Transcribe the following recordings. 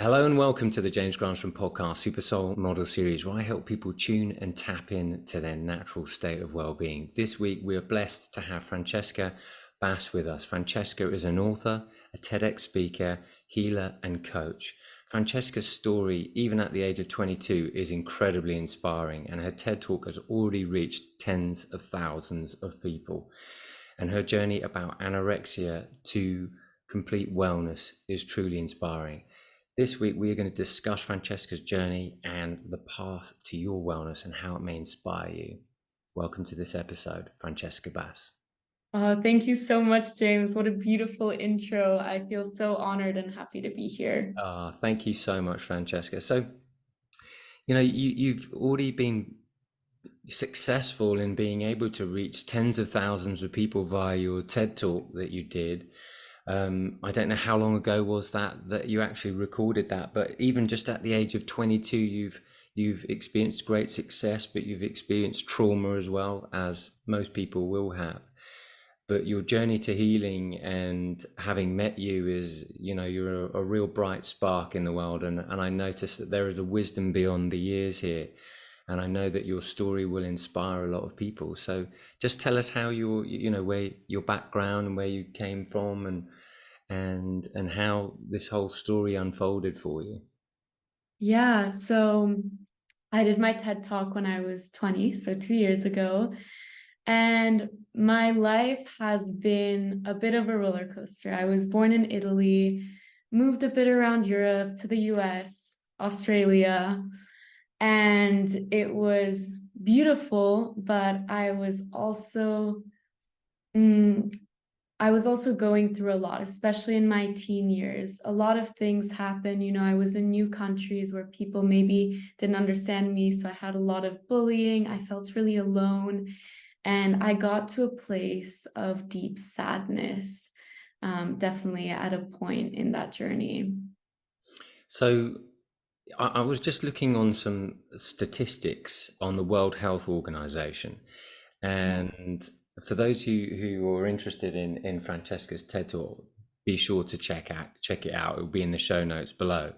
Hello and welcome to the Granstrom Podcast Super Soul Model Series, where I help people tune and tap in to their natural state of well-being. This week, we are blessed to have Francesca Bas with us. Francesca is an author, a TEDx speaker, healer, and coach. Francesca's story, even at the age of 22, is incredibly inspiring, and her TED Talk has already reached tens of thousands of people. And her journey about anorexia to complete wellness is truly inspiring. This week, we are going to discuss Francesca's journey and the path to your wellness and how it may inspire you. Welcome to this episode, Francesca Bas. Oh, thank you so much, James. What a beautiful intro. I feel so honored and happy to be here. Thank you so much, Francesca. So, you've already been successful in being able to reach tens of thousands of people via your TED Talk that you did. I don't know how long ago was that you actually recorded that, but even just at the age of 22, you've experienced great success, but you've experienced trauma as well, as most people will have. But your journey to healing and having met you is, you're a real bright spark in the world. And I noticed that there is a wisdom beyond the years here. And I know that your story will inspire a lot of people. So just tell us how where your background and where you came from and how this whole story unfolded for you. Yeah, so I did my TED Talk when I was 20, so 2 years ago. And my life has been a bit of a roller coaster. I was born in Italy, moved a bit around Europe to the US, Australia, and it was beautiful, but I was also going through a lot, especially in my teen years. A lot of things happened. I was in new countries where people maybe didn't understand me, so I had a lot of bullying. I felt really alone, and I got to a place of deep sadness, definitely at a point in that journey. So I was just looking on some statistics on the World Health Organization. And for those who are interested in Francesca's TED Talk, be sure to check it out. It will be in the show notes below.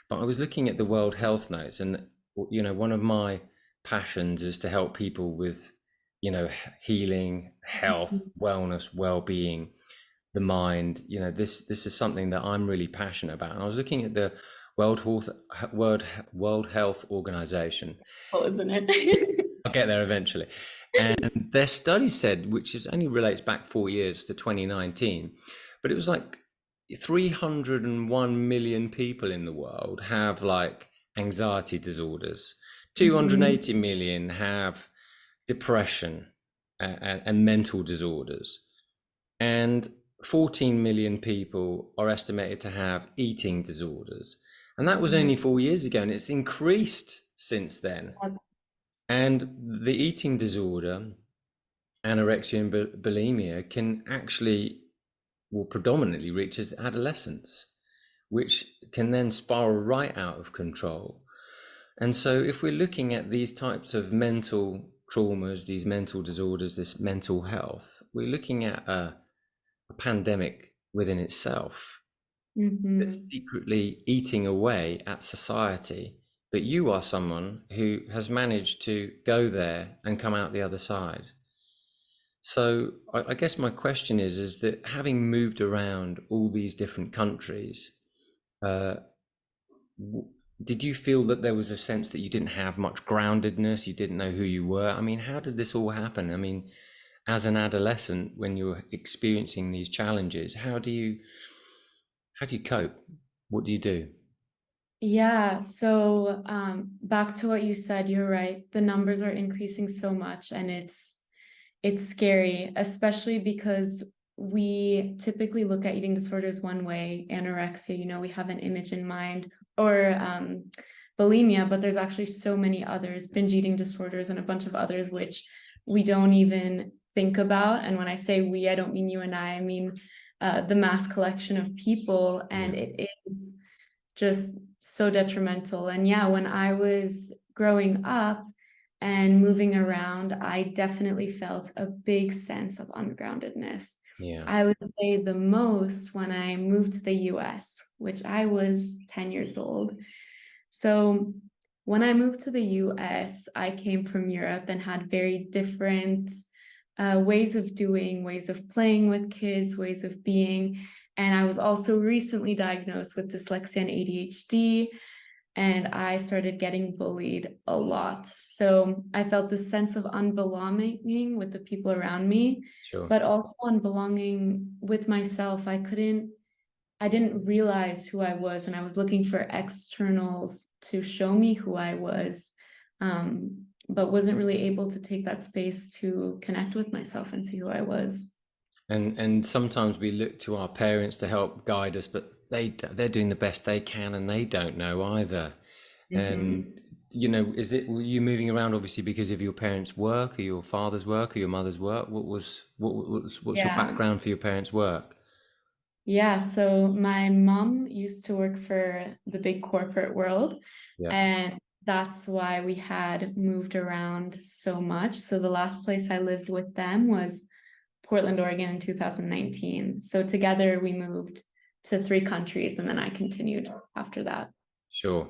But I was looking at the World Health Notes, and one of my passions is to help people with healing, health, wellness, well-being, the mind. This is something that I'm really passionate about. And I was looking at the World Health Organization. Well, isn't it? I'll get there eventually. And their study said, which only relates back 4 years to 2019, but it was like 301 million people in the world have like anxiety disorders. 280 million have depression and mental disorders. And 14 million people are estimated to have eating disorders. And that was only 4 years ago, and it's increased since then. And the eating disorder, anorexia and bulimia, can actually, predominantly reach as adolescence, which can then spiral right out of control. And so if we're looking at these types of mental traumas, these mental disorders, this mental health, we're looking at a pandemic within itself that's secretly eating away at society. But you are someone who has managed to go there and come out the other side. So I guess my question is that having moved around all these different countries, did you feel that there was a sense that you didn't have much groundedness? You didn't know who you were? I mean, how did this all happen? I mean, as an adolescent, when you're experiencing these challenges, how do you cope? What do you do? Yeah, so back to what you said, you're right. The numbers are increasing so much, and it's scary, especially because we typically look at eating disorders one way, anorexia, we have an image in mind, or bulimia, but there's actually so many others, binge eating disorders and a bunch of others, which we don't even think about. And when I say we, I don't mean you and I mean the mass collection of people, and it is just so detrimental. And yeah, when I was growing up and moving around, I definitely felt a big sense of ungroundedness. Yeah. I would say the most when I moved to the US, which I was 10 years old. So when I moved to the US, I came from Europe and had very different ways of doing, ways of playing with kids, ways of being. And I was also recently diagnosed with dyslexia and ADHD, and I started getting bullied a lot. So I felt this sense of unbelonging with the people around me, Sure. but also unbelonging with myself. I didn't realize who I was, and I was looking for externals to show me who I was, but wasn't really able to take that space to connect with myself and see who I was. And sometimes we look to our parents to help guide us, but they're doing the best they can, and they don't know either. Mhm. And were you moving around obviously because of your parents' work, or your father's work, or your mother's work? What's your Yeah. background for your parents' work? Yeah, so my mom used to work for the big corporate world, Yeah. and that's why we had moved around so much. So the last place I lived with them was Portland, Oregon in 2019. So together we moved to 3 countries, and then I continued after that. Sure.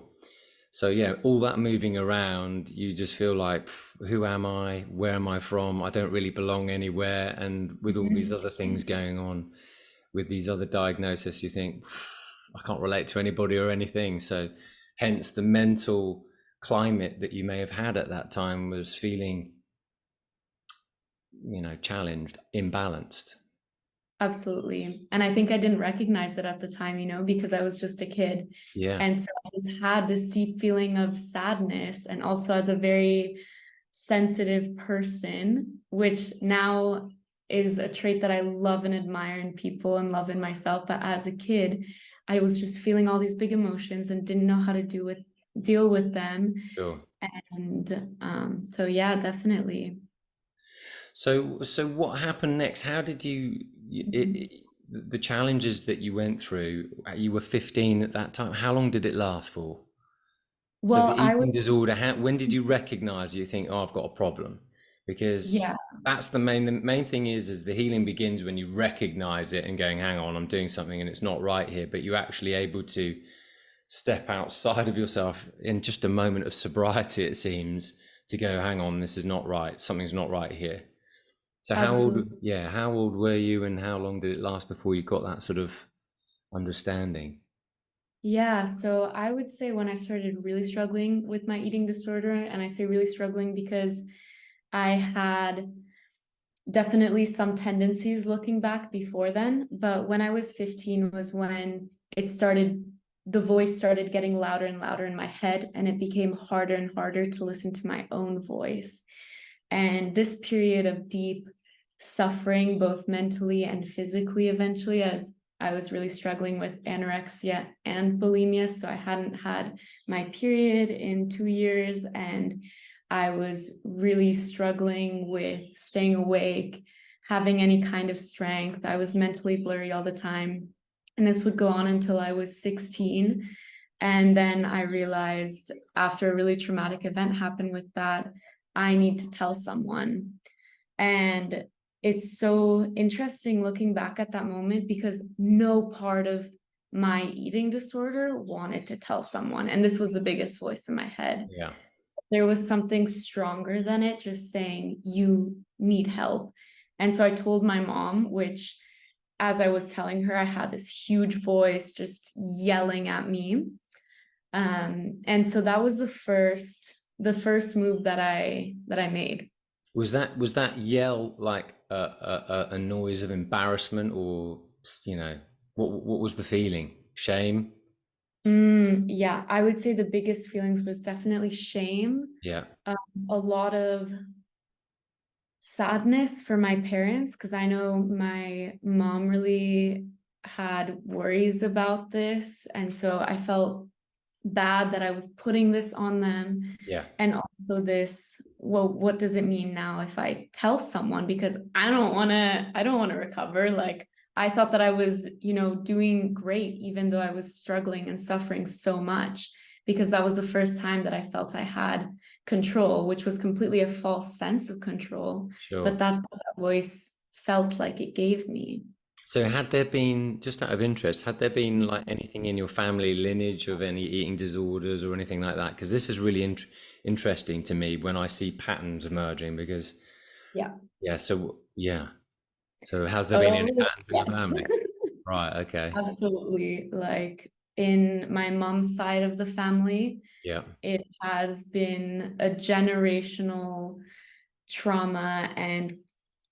So yeah, all that moving around, you just feel like, who am I? Where am I from? I don't really belong anywhere. And with all these Mhm. other things going on, with these other diagnoses, you think, I can't relate to anybody or anything. So hence the mental climate that you may have had at that time was feeling, challenged, imbalanced. Absolutely. And I think I didn't recognize it at the time, because I was just a kid. Yeah. And so I just had this deep feeling of sadness. And also, as a very sensitive person, which now is a trait that I love and admire in people and love in myself. But as a kid, I was just feeling all these big emotions and didn't know how to deal with them. Sure. And so, yeah, definitely. So what happened next? How did the challenges that you went through, you were 15 at that time. How long did it last for? So the Well, I eating was, disorder, when did you recognize, you think, oh, I've got a problem? Because yeah, that's the main thing is the healing begins when you recognize it and going, hang on, I'm doing something and it's not right here, but you're actually able to step outside of yourself in just a moment of sobriety, it seems, to go, hang on, this is not right. Something's not right here. So absolutely. how old were you and how long did it last before you got that sort of understanding? Yeah, so I would say when I started really struggling with my eating disorder, and I say really struggling because I had definitely some tendencies looking back before then, but when I was 15 was when the voice started getting louder and louder in my head, and it became harder and harder to listen to my own voice. And this period of deep suffering, both mentally and physically, eventually, as I was really struggling with anorexia and bulimia. So I hadn't had my period in 2 years, and I was really struggling with staying awake, having any kind of strength. I was mentally blurry all the time. And this would go on until I was 16. And then I realized after a really traumatic event happened with that, I need to tell someone. And it's so interesting looking back at that moment because no part of my eating disorder wanted to tell someone. And this was the biggest voice in my head. Yeah. There was something stronger than it, just saying, you need help. And so I told my mom, which, as I was telling her, I had this huge voice just yelling at me. And so that was the first move that I made. Was that yell like a noise of embarrassment, or what was the feeling? Shame? Yeah, I would say the biggest feelings was definitely shame, Yeah. um, a lot of sadness for my parents, because I know my mom really had worries about this. And so I felt bad that I was putting this on them. Yeah. And also this, well, what does it mean now if I tell someone? Because I don't want to recover. Like I thought that I was, doing great, even though I was struggling and suffering so much, because that was the first time that I felt I had control, which was completely a false sense of control. Sure. But that's what that voice felt like it gave me. So had there been, just out of interest, had there been like anything in your family lineage of any eating disorders or anything like that? Because this is really interesting to me when I see patterns emerging, because Yeah. so has there been any Oh, patterns in the yes. family? Right, okay. Absolutely. Like in my mom's side of the family, Yeah. it has been a generational trauma and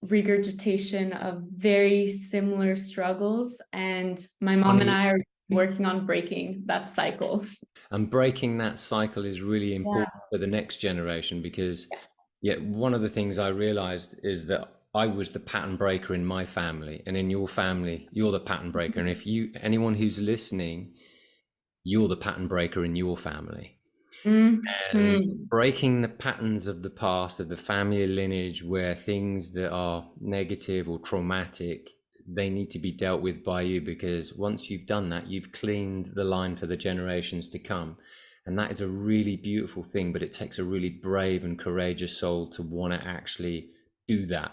regurgitation of very similar struggles. And my mom and Funny. I are working on breaking that cycle. And breaking that cycle is really Yeah. important for the next generation, because Yes. one of the things I realized is that I was the pattern breaker in my family, and in your family, you're the pattern breaker. And if anyone who's listening, you're the pattern breaker in your family. And Mm-hmm. breaking the patterns of the past, of the family lineage, where things that are negative or traumatic, they need to be dealt with by you, because once you've done that, you've cleaned the line for the generations to come. And that is a really beautiful thing, but it takes a really brave and courageous soul to want to actually do that.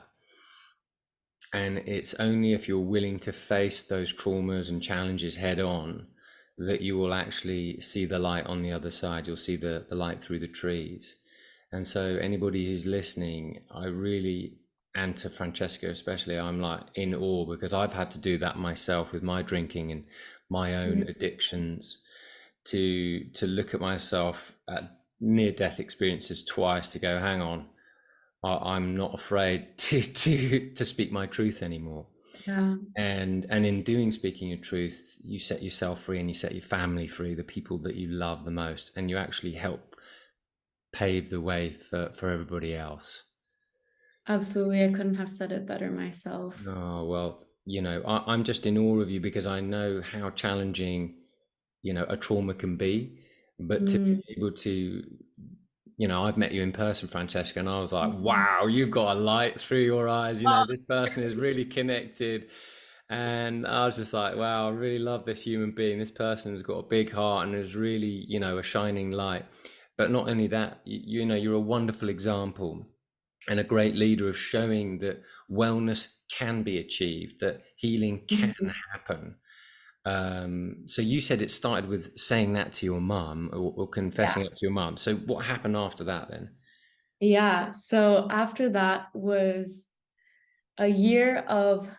And it's only if you're willing to face those traumas and challenges head on that you will actually see the light on the other side. You'll see the light through the trees. And so anybody who's listening, I really, and to Francesca especially, I'm like in awe, because I've had to do that myself with my drinking and my own addictions, to look at myself at near death experiences twice, to go, hang on, I'm not afraid to speak my truth anymore. Yeah. And in doing speaking your truth, you set yourself free and you set your family free, the people that you love the most, and you actually help pave the way for everybody else. Absolutely. I couldn't have said it better myself. Oh, well, I'm just in awe of you, because I know how challenging, a trauma can be, but to Mm. be able to, I've met you in person, Francesca, and I was like, wow, you've got a light through your eyes. This person is really connected. And I was just like, wow, I really love this human being. This person has got a big heart and is really, a shining light. But not only that, you're a wonderful example and a great leader of showing that wellness can be achieved, that healing can happen. So you said it started with saying that to your mum, or confessing Yeah. it to your mum. So what happened after that then? Yeah. So after that was a year of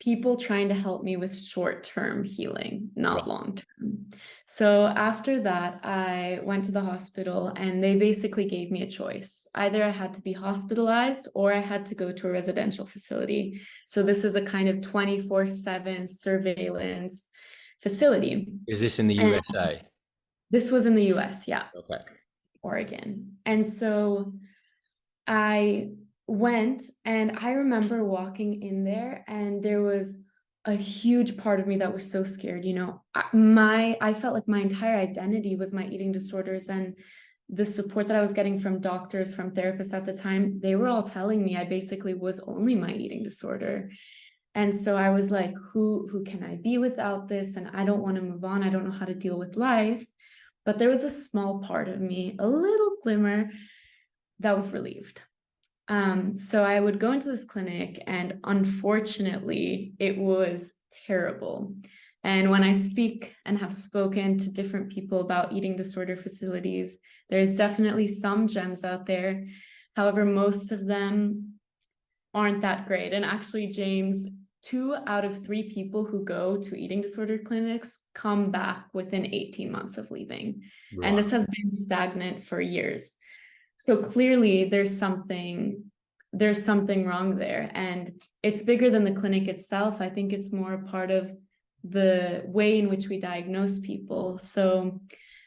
people trying to help me with short-term healing, Right. not long-term. So after that, I went to the hospital and they basically gave me a choice. Either I had to be hospitalized or I had to go to a residential facility. So this is a kind of 24/7 surveillance facility. Is this in the And USA? this was in the US, yeah, Okay. Oregon. And so I went and I remember walking in there and there was a huge part of me that was so scared. I felt like my entire identity was my eating disorders, and the support that I was getting from doctors, from therapists at the time, they were all telling me I basically was only my eating disorder. And so I was like, who can I be without this? And I don't want to move on. I don't know how to deal with life. But there was a small part of me, a little glimmer, that was relieved. So I would go into this clinic, and unfortunately, it was terrible. And when I speak and have spoken to different people about eating disorder facilities, there's definitely some gems out there. However, most of them aren't that great. And actually, James, 2 out of 3 people who go to eating disorder clinics come back within 18 months of leaving. And Right. this has been stagnant for years. So clearly there's something wrong there, and it's bigger than the clinic itself. I think it's more a part of the way in which we diagnose people. So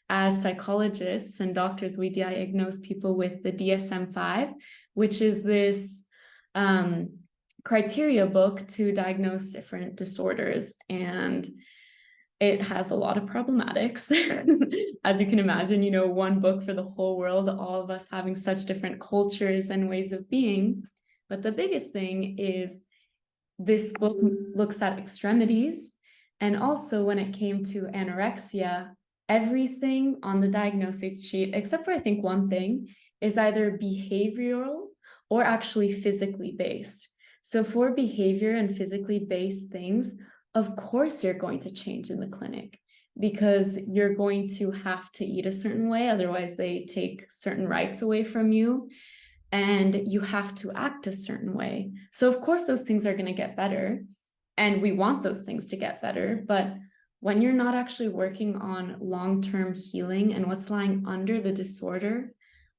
as psychologists and doctors, we diagnose people with the DSM-5, which is this criteria book to diagnose different disorders. And it has a lot of problematics. As you can imagine, one book for the whole world, all of us having such different cultures and ways of being. But the biggest thing is this book looks at extremities. And also when it came to anorexia, everything on the diagnosis sheet, except for I think one thing, is either behavioral or actually physically based. So for behavior and physically based things, of course, you're going to change in the clinic because you're going to have to eat a certain way. Otherwise, they take certain rights away from you and you have to act a certain way. So of course, those things are going to get better and we want those things to get better. But when you're not actually working on long-term healing and what's lying under the disorder,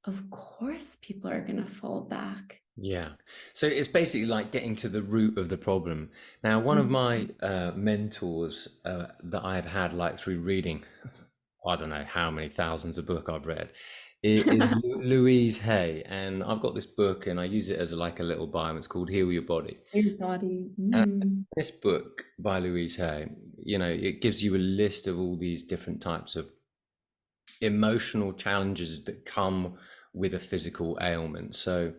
of course, people are going to fall back. Yeah. So it's basically like getting to the root of the problem. Now, one of my mentors that I've had like through reading, I don't know how many thousands of books I've read, is Louise Hay. And I've got this book and I use it as like a little bio. It's called Heal Your Body. Your body. This book by Louise Hay, you know, it gives you a list of all these different types of emotional challenges that come with a physical ailment. So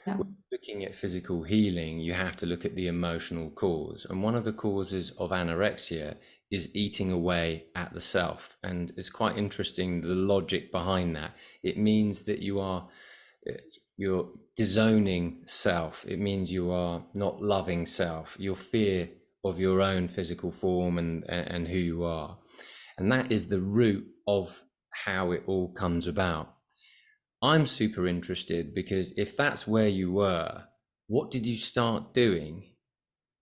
when looking at physical healing, you have to look at the emotional cause. And one of the causes of anorexia is eating away at the self. And it's quite interesting, the logic behind that. It means that you're disowning self. It means you are not loving self. Your fear of your own physical form and who you are. And that is the root of how it all comes about. I'm super interested because if that's where you were, what did you start doing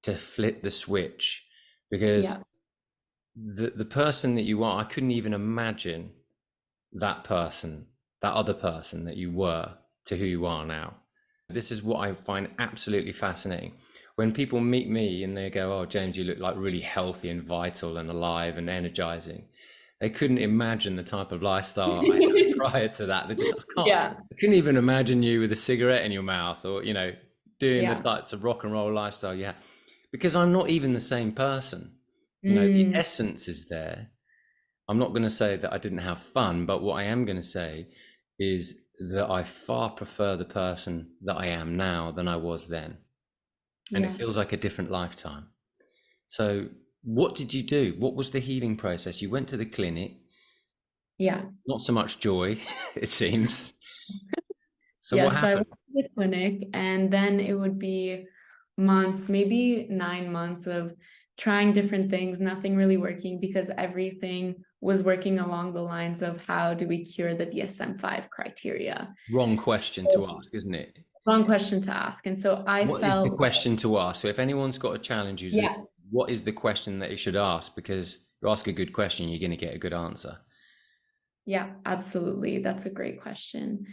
to flip the switch? Because the person that you are, I couldn't even imagine that person, that other person that you were to who you are now. This is what I find absolutely fascinating. When people meet me and they go, "Oh, James, you look like really healthy and vital and alive and energizing," they couldn't imagine the type of lifestyle I had prior to that. They just, I couldn't even imagine you with a cigarette in your mouth or, you know, doing the types of rock and roll lifestyle you have, because I'm not even the same person. You know, the essence is there. I'm not going to say that I didn't have fun, but what I am going to say is that I far prefer the person that I am now than I was then. And it feels like a different lifetime. So what did you do? What was the healing process? You went to the clinic. Yeah. Not so much joy, it seems. So yes, what happened? I went to the clinic and then it would be months, maybe 9 months of trying different things, nothing really working because everything was working along the lines of how do we cure the DSM-5 criteria? Wrong question to ask, isn't it? Wrong question to ask. And so what is the question to ask? So if anyone's got a challenge, what is the question that you should ask? Because you ask a good question, you're going to get a good answer. Yeah, absolutely. That's a great question.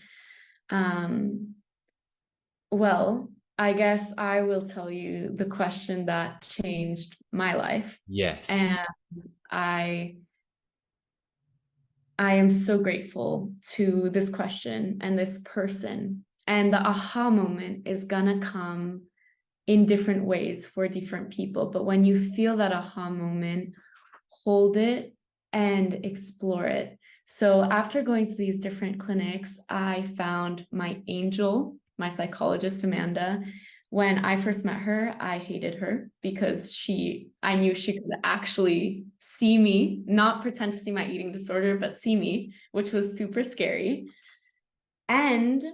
Well, I guess I will tell you the question that changed my life. Yes. And I am so grateful to this question and this person. And the aha moment is gonna come in different ways for different people. But when you feel that aha moment, hold it and explore it. So after going to these different clinics, I found my angel, my psychologist, Amanda. When I first met her, I hated her because I knew she could actually see me, not pretend to see my eating disorder, but see me, which was super scary. And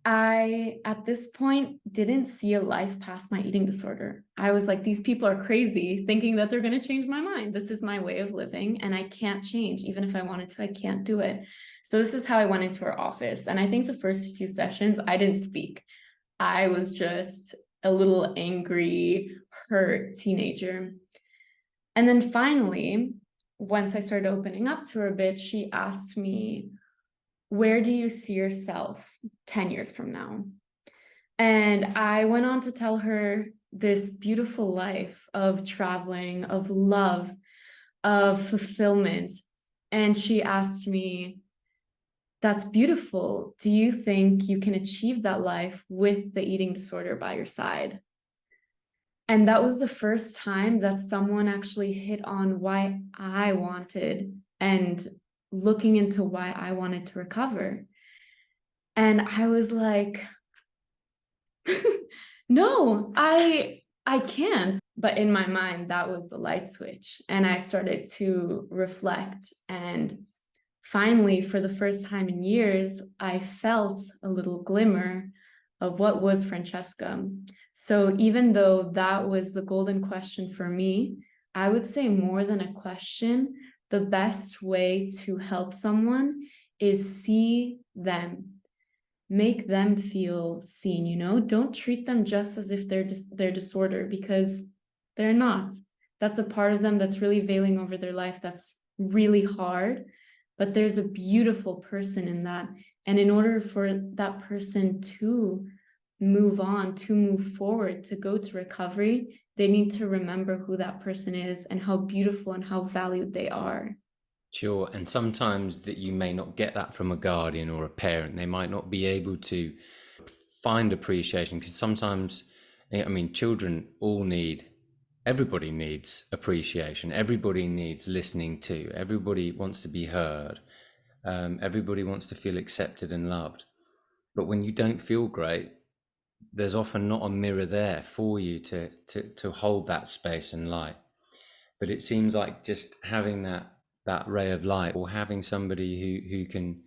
I, at this point, didn't see a life past my eating disorder. I was like, these people are crazy thinking that they're going to change my mind. This is my way of living and I can't change. Even if I wanted to, I can't do it. So this is how I went into her office. And I think the first few sessions, I didn't speak. I was just a little angry, hurt teenager. And then finally, once I started opening up to her a bit, she asked me, where do you see yourself 10 years from now? And I went on to tell her this beautiful life of traveling, of love, of fulfillment. And she asked me, that's beautiful. Do you think you can achieve that life with the eating disorder by your side? And that was the first time that someone actually hit on why I wanted and looking into why I wanted to recover. And I was like, no, I can't. But in my mind, that was the light switch. And I started to reflect. And finally, for the first time in years, I felt a little glimmer of what was Francesca. So even though that was the golden question for me, I would say more than a question, the best way to help someone is see them, make them feel seen, you know? Don't treat them just as if they're their disorder, because they're not. That's a part of them that's really veiling over their life. That's really hard, but there's a beautiful person in that. And in order for that person to move on, to move forward, to go to recovery, they need to remember who that person is and how beautiful and how valued they are. Sure. And sometimes that you may not get that from a guardian or a parent. They might not be able to find appreciation, because sometimes, I mean, children all need, everybody needs appreciation. Everybody needs listening to. Everybody wants to be heard. Everybody wants to feel accepted and loved. But when you don't feel great, there's often not a mirror there for you to hold that space and light. But it seems like just having that ray of light, or having somebody who can,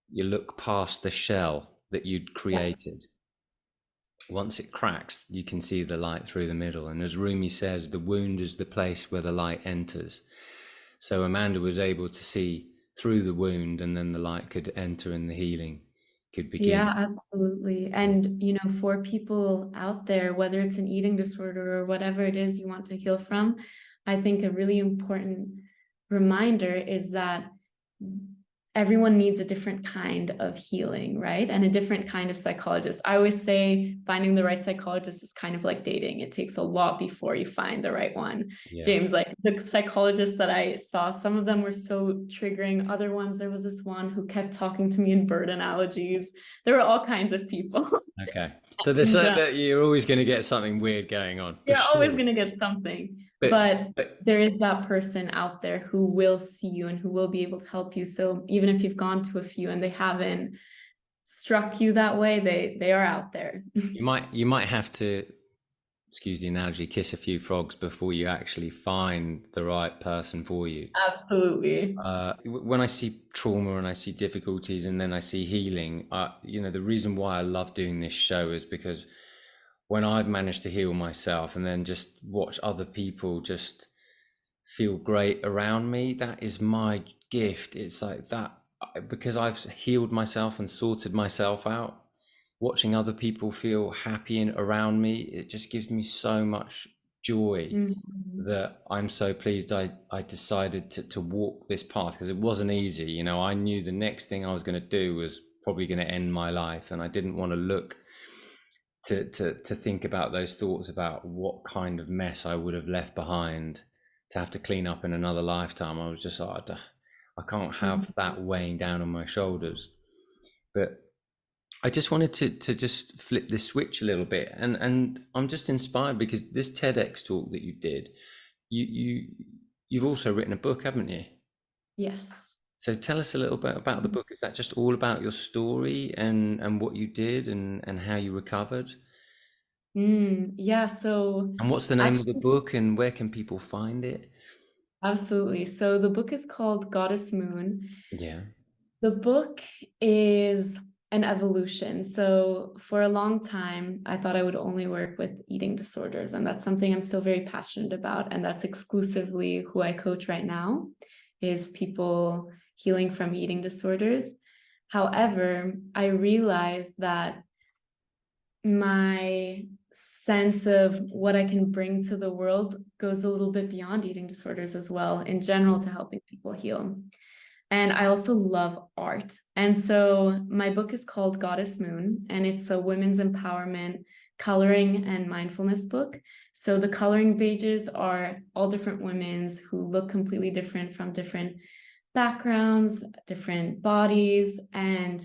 you look past the shell that you'd created. Once it cracks, you can see the light through the middle. And as Rumi says, the wound is the place where the light enters. So Amanda was able to see through the wound, and then the light could enter and the healing could begin. Yeah, absolutely. And, you know, for people out there, whether it's an eating disorder or whatever it is you want to heal from, I think a really important reminder is that everyone needs a different kind of healing, right? And a different kind of psychologist. I always say finding the right psychologist is kind of like dating. It takes a lot before you find the right one. Yeah. James, like the psychologists that I saw, some of them were so triggering. Other ones, there was this one who kept talking to me in bird analogies. There were all kinds of people. Okay. So there's that you're always going to get something weird going on. You're always going to get something. But there is that person out there who will see you and who will be able to help you. So even if you've gone to a few and they haven't struck you that way, they are out there. You might have to, excuse the analogy, kiss a few frogs before you actually find the right person for you. Absolutely. When I see trauma and I see difficulties and then I see healing, you know, the reason why I love doing this show is because when I've managed to heal myself and then just watch other people just feel great around me, that is my gift. It's like that, because I've healed myself and sorted myself out. Watching other people feel happy and around me, it just gives me so much joy. That I'm so pleased I decided to walk this path, because it wasn't easy. You know, I knew the next thing I was going to do was probably going to end my life, and I didn't want to look to think about those thoughts about what kind of mess I would have left behind to have to clean up in another lifetime. I was just like, I can't have that weighing down on my shoulders. But I just wanted to just flip this switch a little bit, and I'm just inspired because this TEDx talk that you did, you've also written a book, haven't you? Yes. So tell us a little bit about the book. Is that just all about your story and what you did and how you recovered? Yeah. So, and what's the name of the book, and where can people find it? Absolutely. So the book is called Goddess Moon. Yeah. The book is an evolution. So for a long time, I thought I would only work with eating disorders, and that's something I'm still very passionate about. And that's exclusively who I coach right now, is people healing from eating disorders. However, I realized that my sense of what I can bring to the world goes a little bit beyond eating disorders as well, in general, to helping people heal. And I also love art. And so my book is called Goddess Moon, and it's a women's empowerment coloring and mindfulness book. So the coloring pages are all different women's who look completely different, from different backgrounds, different bodies, and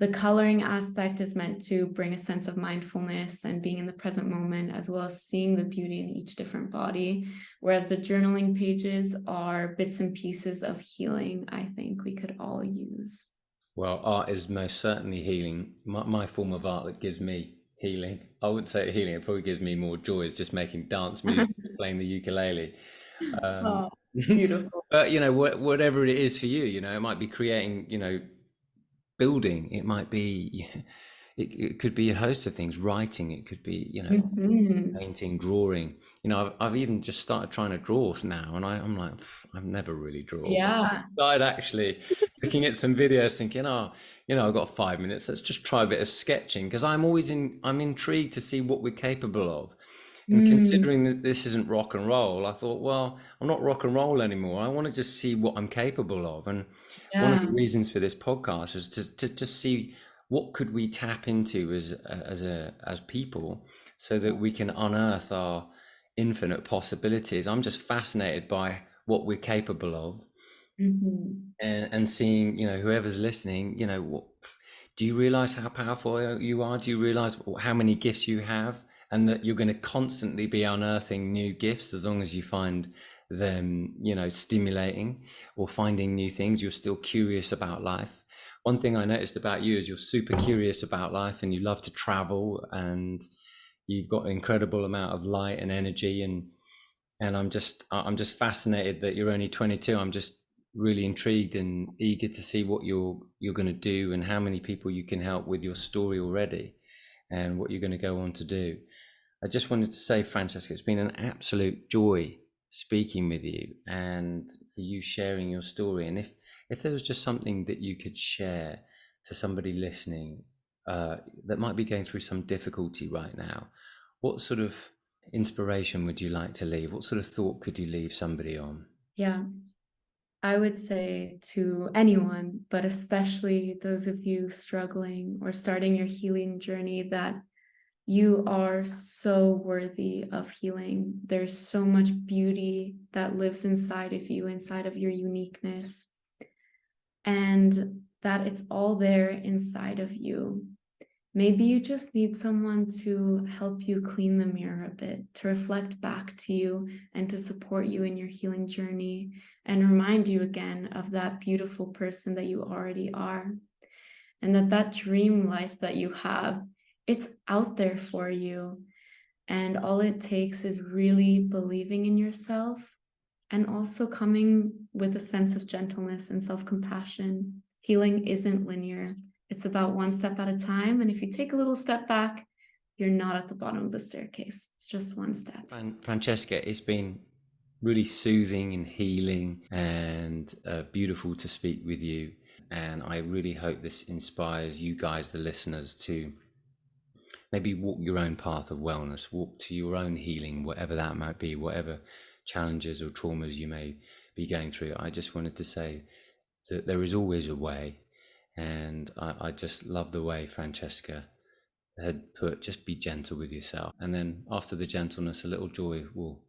the coloring aspect is meant to bring a sense of mindfulness and being in the present moment, as well as seeing the beauty in each different body. Whereas the journaling pages are bits and pieces of healing I think we could all use. Well, art is most certainly healing. My form of art that gives me healing, I wouldn't say healing, it probably gives me more joy, is just making dance music, playing the ukulele. Oh, beautiful. But, you know, whatever it is for you, you know, it might be creating, you know, building, it might be, it could be a host of things. Writing, it could be, Mhm. painting, drawing. I've even just started trying to draw now, and I'm like, I've never really drawn, but I Yeah. started actually looking at some videos, thinking, I've got 5 minutes. Let's just try a bit of sketching, because I'm intrigued to see what we're capable of. And Mm, considering that this isn't rock and roll, I thought, well, I'm not rock and roll anymore. I want to just see what I'm capable of. And one of the yeah. reasons for this podcast is to see what could we tap into as people, so that we can unearth our infinite possibilities. I'm just fascinated by what we're capable of, Mhm. and seeing, whoever's listening, what do you realize how powerful you are? Do you realize how many gifts you have, and that you're going to constantly be unearthing new gifts as long as you find them, stimulating, or finding new things? You're still curious about life. One thing I noticed about you is you're super curious about life, and you love to travel, and you've got an incredible amount of light and energy, and I'm just fascinated that you're only 22. I'm just really intrigued and eager to see what you're going to do, and how many people you can help with your story already, and what you're going to go on to do. I just wanted to say, Francesca, it's been an absolute joy speaking with you, and for you sharing your story. And if there was just something that you could share to somebody listening, that might be going through some difficulty right now, what sort of inspiration would you like to leave? What sort of thought could you leave somebody on? Yeah. I would say to anyone, but especially those of you struggling or starting your healing journey, that you are so worthy of healing. There's so much beauty that lives inside of you, inside of your uniqueness, and that it's all there inside of you. Maybe you just need someone to help you clean the mirror a bit, to reflect back to you and to support you in your healing journey, and remind you again of that beautiful person that you already are, and that dream life that you have, it's out there for you. And all it takes is really believing in yourself, and also coming with a sense of gentleness and self-compassion. Healing isn't linear. It's about one step at a time. And if you take a little step back, you're not at the bottom of the staircase. It's just one step. Francesca, it's been really soothing and healing, and beautiful to speak with you. And I really hope this inspires you guys, the listeners, to maybe walk your own path of wellness, walk to your own healing, whatever that might be, whatever challenges or traumas you may be going through. I just wanted to say that there is always a way. And I just love the way Francesca had put, just be gentle with yourself. And then after the gentleness, a little joy will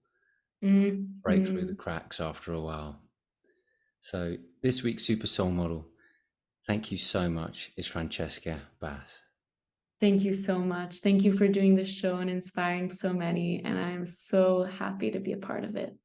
break through the Mm-hmm. cracks after a while. So this week's Super Soul Model, thank you so much, is Francesca Bas. Thank you so much. Thank you for doing this show and inspiring so many. And I'm so happy to be a part of it.